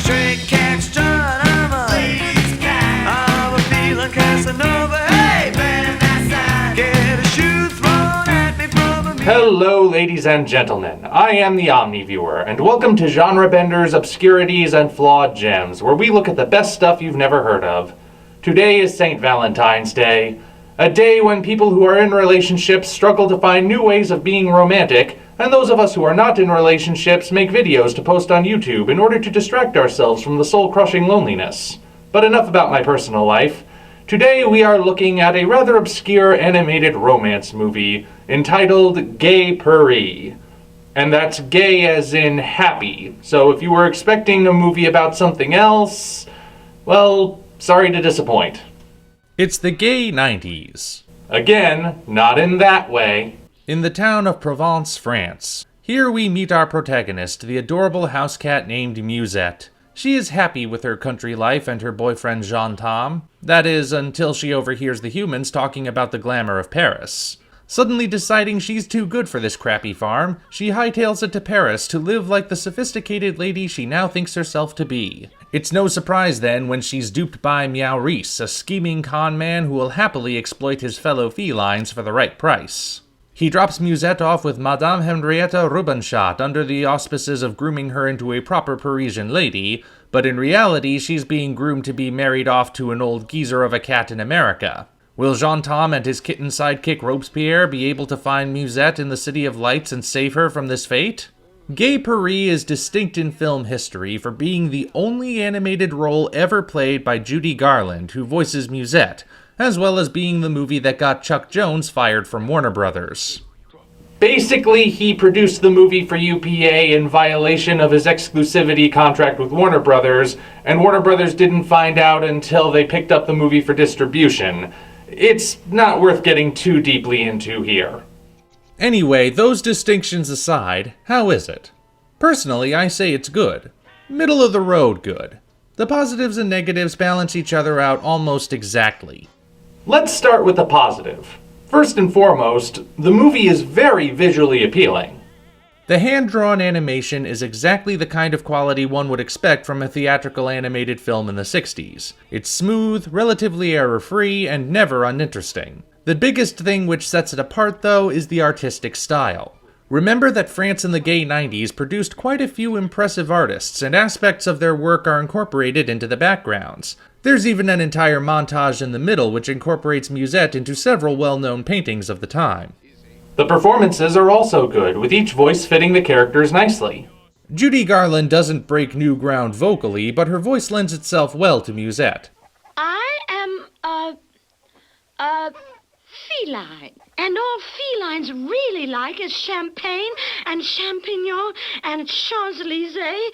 stray cat's John. I'm a feeling Casanova. Hey, man, outside. Get a shoe thrown at me from a... Hello, ladies and gentlemen. I am the Omni Viewer, and welcome to Genre Benders, Obscurities, and Flawed Gems, where we look at the best stuff you've never heard of. Today is St. Valentine's Day, a day when people who are in relationships struggle to find new ways of being romantic, and those of us who are not in relationships make videos to post on YouTube in order to distract ourselves from the soul-crushing loneliness. But enough about my personal life. Today we are looking at a rather obscure animated romance movie entitled Gay Purr-ee. And that's gay as in happy. So if you were expecting a movie about something else, well, sorry to disappoint. It's the gay 90s. Again, not in that way. In the town of Provence, France. Here we meet our protagonist, the adorable house cat named Musette. She is happy with her country life and her boyfriend Jean-Tom. That is, until she overhears the humans talking about the glamour of Paris. Suddenly deciding she's too good for this crappy farm, she hightails it to Paris to live like the sophisticated lady she now thinks herself to be. It's no surprise then when she's duped by Maurice, a scheming con man who will happily exploit his fellow felines for the right price. He drops Musette off with Madame Henrietta Rubenschott under the auspices of grooming her into a proper Parisian lady, but in reality she's being groomed to be married off to an old geezer of a cat in America. Will Jean-Tom and his kitten sidekick Robespierre be able to find Musette in the City of Lights and save her from this fate? Gay Purr-ee is distinct in film history for being the only animated role ever played by Judy Garland, who voices Musette, as well as being the movie that got Chuck Jones fired from Warner Brothers. Basically, he produced the movie for UPA in violation of his exclusivity contract with Warner Brothers, and Warner Brothers didn't find out until they picked up the movie for distribution. It's not worth getting too deeply into here. Anyway, those distinctions aside, how is it? Personally, I say it's good. Middle of the road good. The positives and negatives balance each other out almost exactly. Let's start with the positive. First and foremost, the movie is very visually appealing. The hand-drawn animation is exactly the kind of quality one would expect from a theatrical animated film in the 60s. It's smooth, relatively error-free, and never uninteresting. The biggest thing which sets it apart, though, is the artistic style. Remember that France in the gay 90s produced quite a few impressive artists, and aspects of their work are incorporated into the backgrounds. There's even an entire montage in the middle which incorporates Musette into several well-known paintings of the time. The performances are also good, with each voice fitting the characters nicely. Judy Garland doesn't break new ground vocally, but her voice lends itself well to Musette. I am a feline. And all felines really like is champagne and champignon and Champs-Élysées.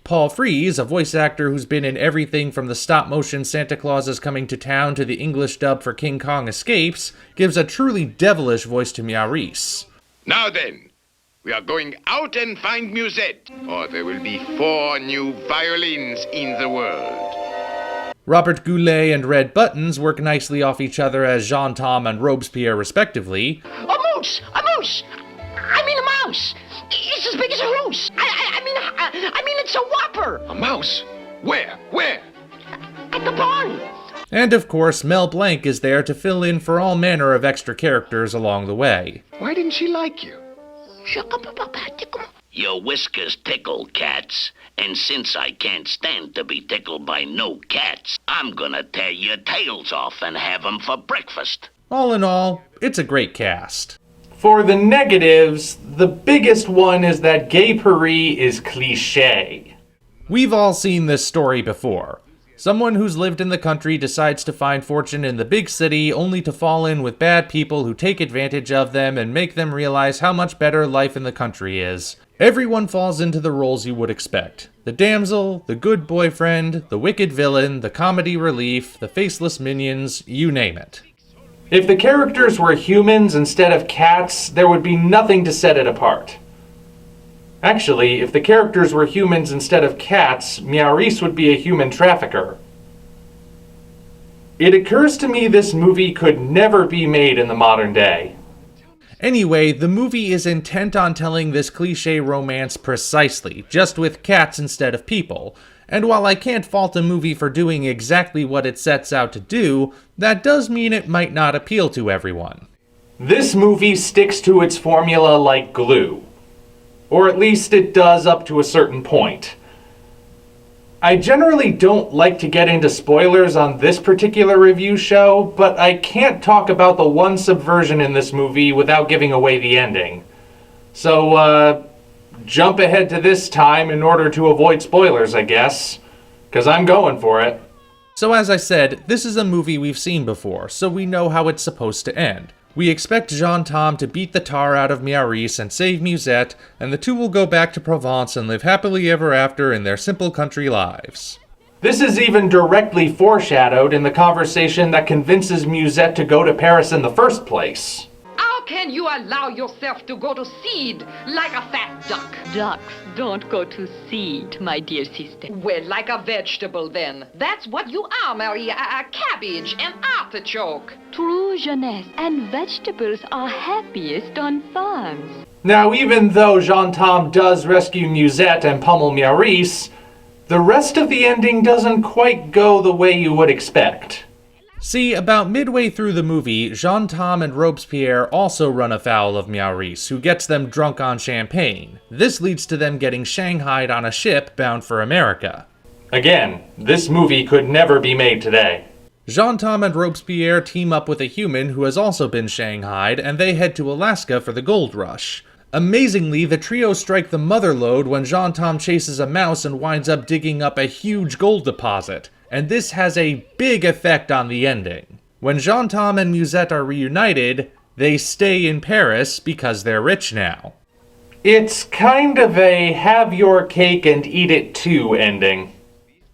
Paul Frees, a voice actor who's been in everything from the stop-motion Santa Claus is Coming to Town to the English dub for King Kong Escapes, gives a truly devilish voice to Maurice. Now then, we are going out and find Musette, or there will be 4 new violins in the world. Robert Goulet and Red Buttons work nicely off each other as Jean-Tom and Robespierre respectively. A moose! A moose! I mean a mouse! It's as big as a roos! I mean it's a whopper! A mouse? Where? Where? At the barn! And of course, Mel Blanc is there to fill in for all manner of extra characters along the way. Why didn't she like you? Your whiskers tickle cats, and since I can't stand to be tickled by no cats, I'm gonna tear your tails off and have 'em for breakfast. All in all, it's a great cast. For the negatives, the biggest one is that Gay Purr-ee is cliché. We've all seen this story before. Someone who's lived in the country decides to find fortune in the big city only to fall in with bad people who take advantage of them and make them realize how much better life in the country is. Everyone falls into the roles you would expect. The damsel, the good boyfriend, the wicked villain, the comedy relief, the faceless minions, you name it. If the characters were humans instead of cats, there would be nothing to set it apart. Actually, if the characters were humans instead of cats, Maurice would be a human trafficker. It occurs to me this movie could never be made in the modern day. Anyway, the movie is intent on telling this cliche romance precisely, just with cats instead of people. And while I can't fault a movie for doing exactly what it sets out to do, that does mean it might not appeal to everyone. This movie sticks to its formula like glue. Or at least it does up to a certain point. I generally don't like to get into spoilers on this particular review show, but I can't talk about the one subversion in this movie without giving away the ending. So, jump ahead to this time in order to avoid spoilers, I guess. 'Cause I'm going for it. So as I said, this is a movie we've seen before, so we know how it's supposed to end. We expect Jean-Tom to beat the tar out of Maurice and save Musette, and the two will go back to Provence and live happily ever after in their simple country lives. This is even directly foreshadowed in the conversation that convinces Musette to go to Paris in the first place. How can you allow yourself to go to seed like a fat duck? Ducks don't go to seed, my dear sister. Well, like a vegetable then. That's what you are, Marie, a cabbage, an artichoke. True, Jeunesse, and vegetables are happiest on farms. Now, even though Jean-Tom does rescue Musette and pummel Maurice, the rest of the ending doesn't quite go the way you would expect. See, about midway through the movie, Jean-Tom and Robespierre also run afoul of Maurice, who gets them drunk on champagne. This leads to them getting shanghaied on a ship bound for America. Again, this movie could never be made today. Jean-Tom and Robespierre team up with a human who has also been shanghaied, and they head to Alaska for the gold rush. Amazingly, the trio strike the mother lode when Jean-Tom chases a mouse and winds up digging up a huge gold deposit. And this has a big effect on the ending. When Jean-Tom and Musette are reunited, they stay in Paris because they're rich now. It's kind of a have your cake and eat it too ending.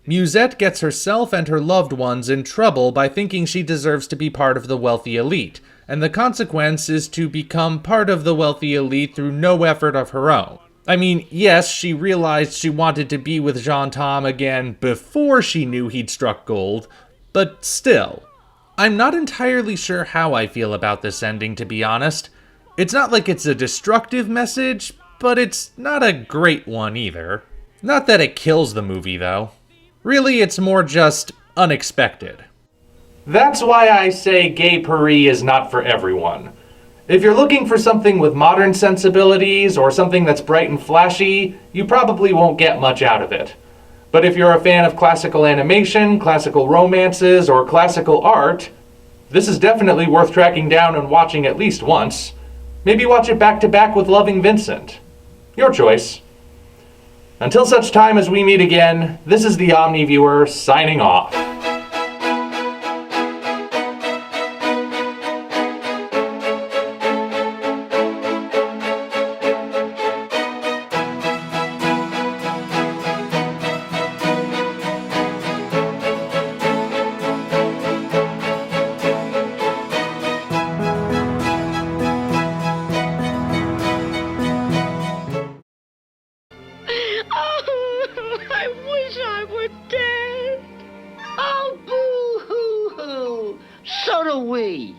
Musette gets herself and her loved ones in trouble by thinking she deserves to be part of the wealthy elite, and the consequence is to become part of the wealthy elite through no effort of her own. I mean, yes, she realized she wanted to be with Jean-Tom again before she knew he'd struck gold, but still. I'm not entirely sure how I feel about this ending, to be honest. It's not like it's a destructive message, but it's not a great one either. Not that it kills the movie, though. Really, it's more just unexpected. That's why I say gay Purr-ee is not for everyone. If you're looking for something with modern sensibilities or something that's bright and flashy, you probably won't get much out of it. But if you're a fan of classical animation, classical romances, or classical art, this is definitely worth tracking down and watching at least once. Maybe watch it back to back with Loving Vincent. Your choice. Until such time as we meet again, this is the Omni Viewer signing off. Oh, I wish I were dead. Oh, boo-hoo-hoo. So do we.